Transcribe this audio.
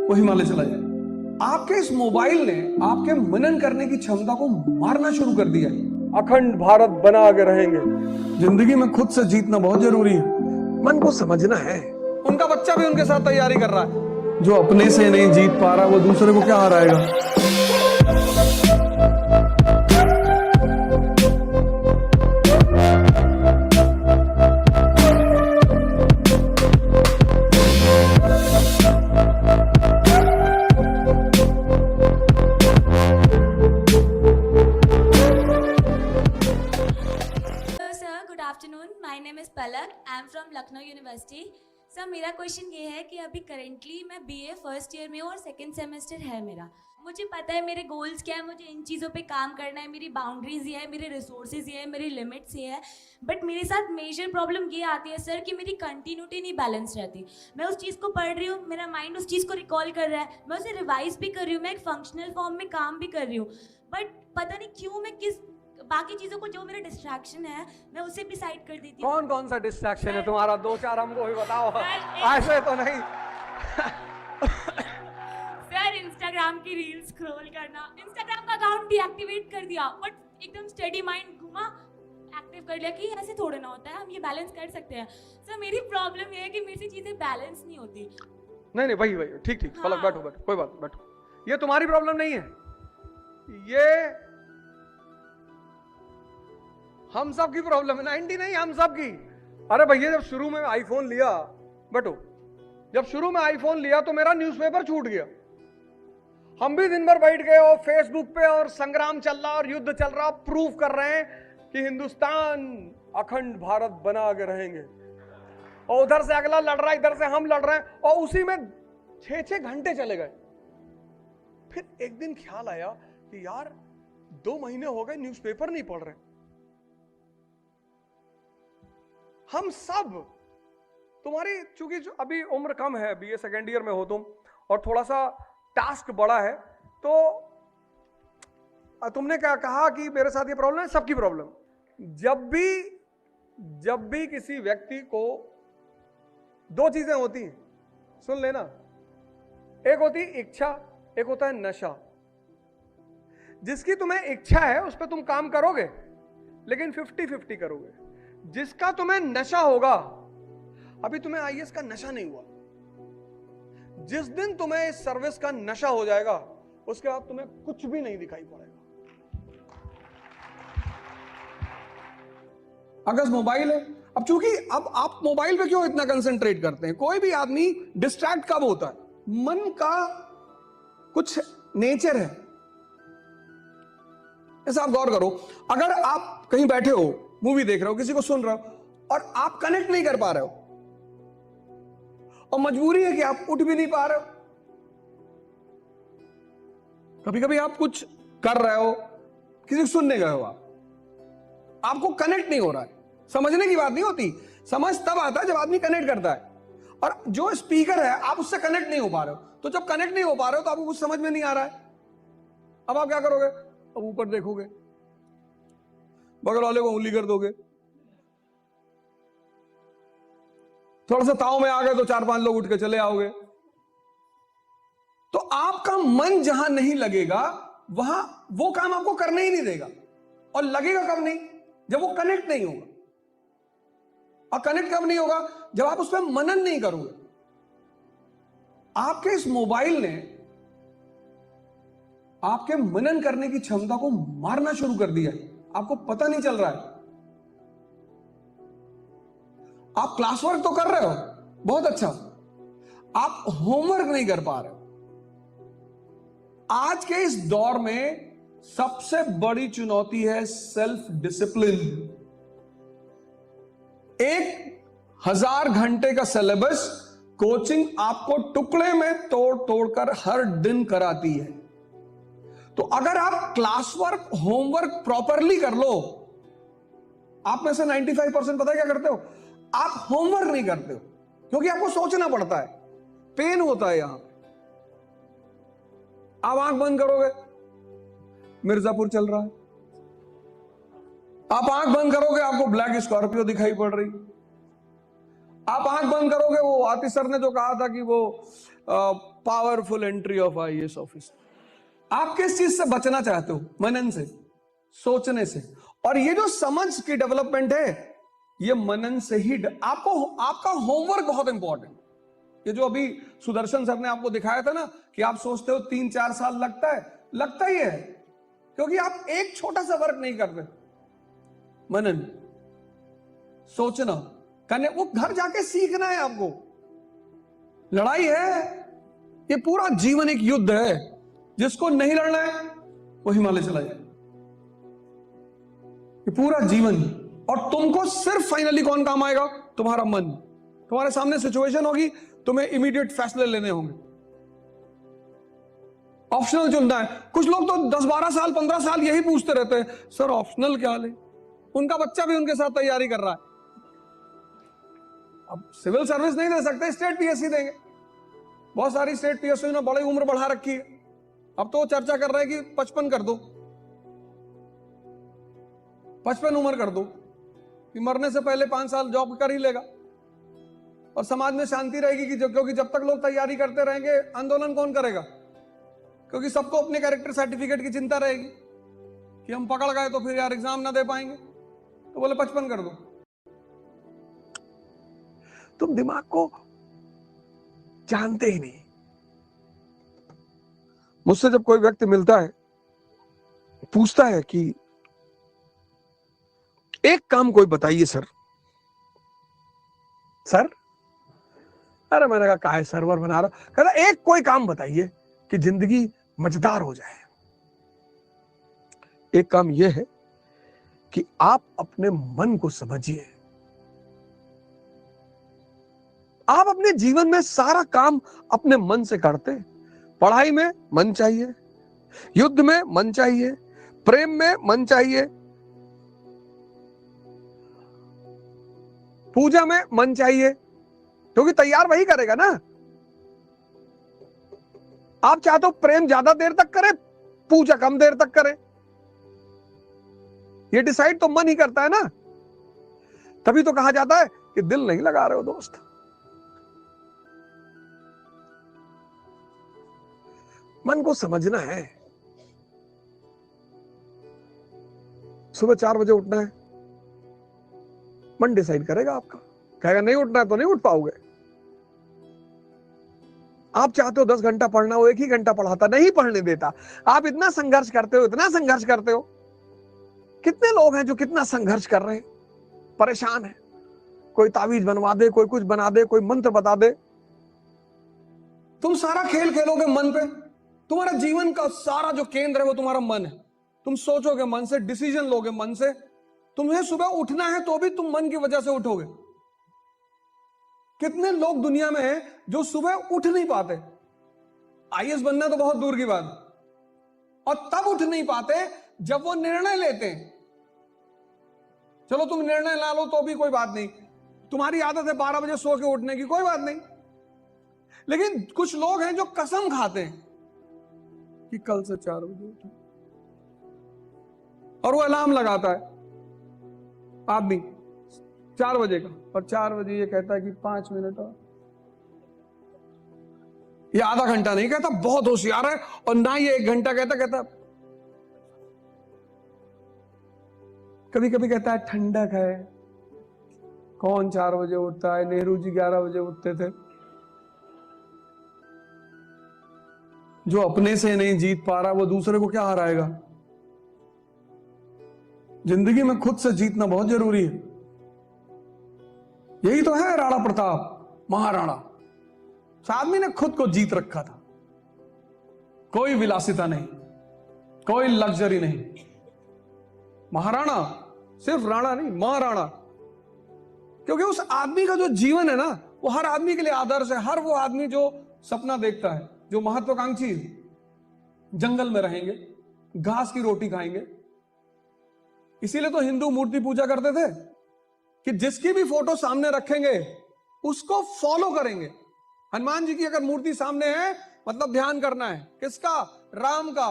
वो हिमालय चला जाए। आपके इस मोबाइल ने आपके मनन करने की क्षमता को मारना शुरू कर दिया है। अखंड भारत बना के रहेंगे। जिंदगी में खुद से जीतना बहुत जरूरी है, मन को समझना है। उनका बच्चा भी उनके साथ तैयारी कर रहा है। जो अपने से नहीं जीत पा रहा वो दूसरे को क्या हराएगा। Afternoon, my name is Palak, I am from Lucknow university. Sir, मेरा क्वेश्चन ये है कि अभी करेंटली मैं बीए फर्स्ट ईयर में हूँ और सेकंड सेमेस्टर है मेरा। मुझे पता है मेरे गोल्स क्या है, मुझे इन चीज़ों पे काम करना है, मेरी बाउंड्रीज ये है, मेरे रिसोर्सेज ये है, मेरी लिमिट्स ये है। बट मेरे साथ मेजर प्रॉब्लम ये आती है सर कि मेरी कंटिन्यूटी नहीं बैलेंस रहती। मैं उस चीज़ को पढ़ रही हूँ, मेरा माइंड उस चीज़ को रिकॉल कर रहा है, मैं उसे रिवाइज भी कर रही हूँ, मैं एक फंक्शनल फॉर्म में काम भी कर रही हूँ, बट पता नहीं क्यों मैं किस बाकी चीजों को, जो मेरा डिस्ट्रैक्शन है, मैं उसे भी साइड कर देती हूँ। कौन कौन सा डिस्ट्रैक्शन है तुम्हारा? दो चार हमको भी बताओ। ऐसे तो नहीं। सर, इंस्टाग्राम की रील स्क्रॉल करना, इंस्टाग्राम का अकाउंट डीएक्टिवेट कर दिया, बट एकदम स्टडी माइंड घुमा, एक्टिव कर लिया कि ऐसे थोड़ा ना होता है, हम ये बैलेंस कर सकते हैं। सर, मेरी प्रॉब्लम ये है कि मेरे से चीजें बैलेंस नहीं होती। नहीं वही ठीक ठीक। हाँ। पलक बैठो, कोई बात, बैठो। ये तुम्हारी प्रॉब्लम नहीं है, ये हम सब की प्रॉब्लम है। 90 नहीं, हम सब की। अरे भैया, जब शुरू में आईफोन लिया, बैठो, जब शुरू में आईफोन लिया तो मेरा न्यूज़पेपर छूट गया। हम भी दिन भर बैठ गए और फेसबुक पे और संग्राम चल रहा और युद्ध चल रहा, प्रूफ कर रहे हैं कि हिंदुस्तान अखंड भारत बना के रहेंगे, और उधर से अगला लड़ रहा है, इधर से हम लड़ रहे हैं, और उसी में 6-6 घंटे चले गए। फिर एक दिन ख्याल आया कि यार 2 महीने हो गए न्यूज़पेपर नहीं पढ़ रहे। हम सब, तुम्हारी चूंकि अभी उम्र कम है, बीए सेकेंड ईयर में हो तुम, और थोड़ा सा टास्क बड़ा है, तो तुमने क्या कहा कि मेरे साथ ये प्रॉब्लम है, सबकी प्रॉब्लम। जब भी किसी व्यक्ति को 2 चीजें होती हैं, सुन लेना, एक होती इच्छा, एक होता है नशा। जिसकी तुम्हें इच्छा है उस पर तुम काम करोगे, लेकिन 50-50 करोगे। जिसका तुम्हें नशा होगा, अभी तुम्हें आईएएस का नशा नहीं हुआ, जिस दिन तुम्हें इस सर्विस का नशा हो जाएगा, उसके बाद तुम्हें कुछ भी नहीं दिखाई पड़ेगा। अगर मोबाइल है, अब चूंकि अब आप मोबाइल पे क्यों इतना कंसंट्रेट करते हैं? कोई भी आदमी डिस्ट्रैक्ट कब होता है? मन का कुछ नेचर है। ऐसा आप गौर करो, अगर आप कहीं बैठे हो, मूवी देख रहे हो, किसी को सुन रहे हो, और आप कनेक्ट नहीं कर पा रहे हो, और मजबूरी है कि आप उठ भी नहीं पा रहे हो। कभी कभी आप कुछ कर रहे हो, किसी को सुनने गए हो, आपको कनेक्ट नहीं हो रहा है। समझने की बात नहीं होती, समझ तब आता है जब आदमी कनेक्ट करता है, और जो स्पीकर है आप उससे कनेक्ट नहीं हो पा रहे हो। तो जब कनेक्ट नहीं हो पा रहे हो तो आपको कुछ समझ में नहीं आ रहा है। अब आप क्या करोगे? अब ऊपर देखोगे, बगल वाले को उंगली कर दोगे, थोड़ा सा ताव में आ गए तो 4-5 लोग उठ के चले आओगे। तो आपका मन जहां नहीं लगेगा, वहां वो काम आपको करने ही नहीं देगा। और लगेगा कब नहीं? जब वो कनेक्ट नहीं होगा। और कनेक्ट कब नहीं होगा? जब आप उस पर मनन नहीं करोगे। आपके इस मोबाइल ने आपके मनन करने की क्षमता को मारना शुरू कर दिया है, आपको पता नहीं चल रहा है। आप क्लास वर्क तो कर रहे हो, बहुत अच्छा, आप होमवर्क नहीं कर पा रहे हो। आज के इस दौर में सबसे बड़ी चुनौती है सेल्फ डिसिप्लिन। 1000 घंटे का सिलेबस कोचिंग आपको टुकड़े में तोड़ तोड़कर हर दिन कराती है। तो अगर आप क्लास वर्क, होमवर्क प्रॉपरली कर लो, आप में से 95% पता है क्या करते हो? आप होमवर्क नहीं करते हो, क्योंकि आपको सोचना पड़ता है, पेन होता है यहां। आप आंख बंद करोगे, मिर्जापुर चल रहा है। आप आंख बंद करोगे, आपको ब्लैक स्कॉर्पियो दिखाई पड़ रही। आप आंख बंद करोगे, वो आतिश सर ने जो कहा था कि वो powerful entry of IAS officer. आप किस चीज से बचना चाहते हो? मनन से, सोचने से। और ये जो समझ की डेवलपमेंट है, ये मनन से ही आपको, आपका होमवर्क बहुत इंपॉर्टेंट। ये जो अभी सुदर्शन सर ने आपको दिखाया था ना कि आप सोचते हो 3-4 साल लगता है, लगता ही है, क्योंकि आप एक छोटा सा वर्क नहीं करते। मनन, सोचना, करने, वो घर जाके सीखना है आपको। लड़ाई है, ये पूरा जीवन एक युद्ध है। जिसको नहीं लड़ना है वो हिमालय चला जाए। ये पूरा जीवन, और तुमको सिर्फ फाइनली कौन काम आएगा? तुम्हारा मन। तुम्हारे सामने सिचुएशन होगी, तुम्हें इमीडिएट फैसले लेने होंगे, ऑप्शनल चुनना है। कुछ लोग तो 10-12 साल 15 साल यही पूछते रहते हैं, सर ऑप्शनल क्या ले? उनका बच्चा भी उनके साथ तैयारी कर रहा है। अब सिविल सर्विस नहीं दे सकते, स्टेट पीएससी देंगे। बहुत सारी स्टेट पीएससी ने बड़ी उम्र बढ़ा रखी है। अब तो चर्चा कर रहे हैं कि 55 कर दो, 55 उम्र कर दो, कि मरने से पहले 5 साल जॉब कर ही लेगा और समाज में शांति रहेगी। कि क्योंकि जब तक लोग तैयारी करते रहेंगे, आंदोलन कौन करेगा? क्योंकि सबको अपने कैरेक्टर सर्टिफिकेट की चिंता रहेगी कि हम पकड़ गए तो फिर यार एग्जाम ना दे पाएंगे, तो बोले 55 कर दो। तुम दिमाग को जानते ही नहीं। मुझसे जब कोई व्यक्ति मिलता है, पूछता है कि एक काम कोई बताइए सर। सर, अरे मैंने कहा काहे सर्वर बना रहा? कहता एक कोई काम बताइए कि जिंदगी मजेदार हो जाए। एक काम यह है कि आप अपने मन को समझिए। आप अपने जीवन में सारा काम अपने मन से करते हैं। पढ़ाई में मन चाहिए, युद्ध में मन चाहिए, प्रेम में मन चाहिए, पूजा में मन चाहिए, क्योंकि तैयार वही करेगा ना। आप चाहते हो प्रेम ज्यादा देर तक करे, पूजा कम देर तक करे, ये डिसाइड तो मन ही करता है ना। तभी तो कहा जाता है कि दिल नहीं लगा रहे हो दोस्त। मन को समझना है। सुबह 4 बजे उठना है, मन डिसाइड करेगा आपका। कहेगा नहीं उठना है तो नहीं उठ पाओगे। आप चाहते हो 10 घंटा पढ़ना हो, 1 ही घंटा पढ़ाता, नहीं पढ़ने देता। आप इतना संघर्ष करते हो, इतना संघर्ष करते हो। कितने लोग हैं जो कितना संघर्ष कर रहे हैं, परेशान है। कोई तावीज बनवा दे, कोई कुछ बना दे, कोई मंत्र बता दे। तुम सारा खेल खेलोगे मन पे। तुम्हारा जीवन का सारा जो केंद्र है वो तुम्हारा मन है। तुम सोचोगे मन से, डिसीजन लोगे मन से। तुम्हें सुबह उठना है तो भी तुम मन की वजह से उठोगे। कितने लोग दुनिया में हैं जो सुबह उठ नहीं पाते? आईएएस बनना तो बहुत दूर की बात, और तब उठ नहीं पाते जब वो निर्णय लेते हैं। चलो तुम निर्णय ला लो तो भी कोई बात नहीं, तुम्हारी आदत है 12 बजे सो के उठने की, कोई बात नहीं। लेकिन कुछ लोग हैं जो कसम खाते हैं कि कल से 4 बजे उठो, और वो अलार्म लगाता है आदमी 4 बजे का, और 4 बजे ये कहता है कि 5 मिनट और। ये आधा घंटा नहीं कहता, बहुत होशियार है, और ना ये 1 घंटा कहता। कभी कभी कहता है ठंडक है। कौन 4 बजे उठता है? नेहरू जी 11 बजे उठते थे। जो अपने से नहीं जीत पा रहा वो दूसरे को क्या हराएगा? जिंदगी में खुद से जीतना बहुत जरूरी है। यही तो है राणा प्रताप, महाराणा। उस आदमी ने खुद को जीत रखा था। कोई विलासिता नहीं, कोई लग्जरी नहीं। महाराणा, सिर्फ राणा नहीं, महाराणा। क्योंकि उस आदमी का जो जीवन है ना, वो हर आदमी के लिए आदर्श है। हर वो आदमी जो सपना देखता है, जो महत्वाकांक्षी, जंगल में रहेंगे, घास की रोटी खाएंगे। इसीलिए तो हिंदू मूर्ति पूजा करते थे कि जिसकी भी फोटो सामने रखेंगे उसको फॉलो करेंगे। हनुमान जी की अगर मूर्ति सामने है मतलब ध्यान करना है किसका? राम का।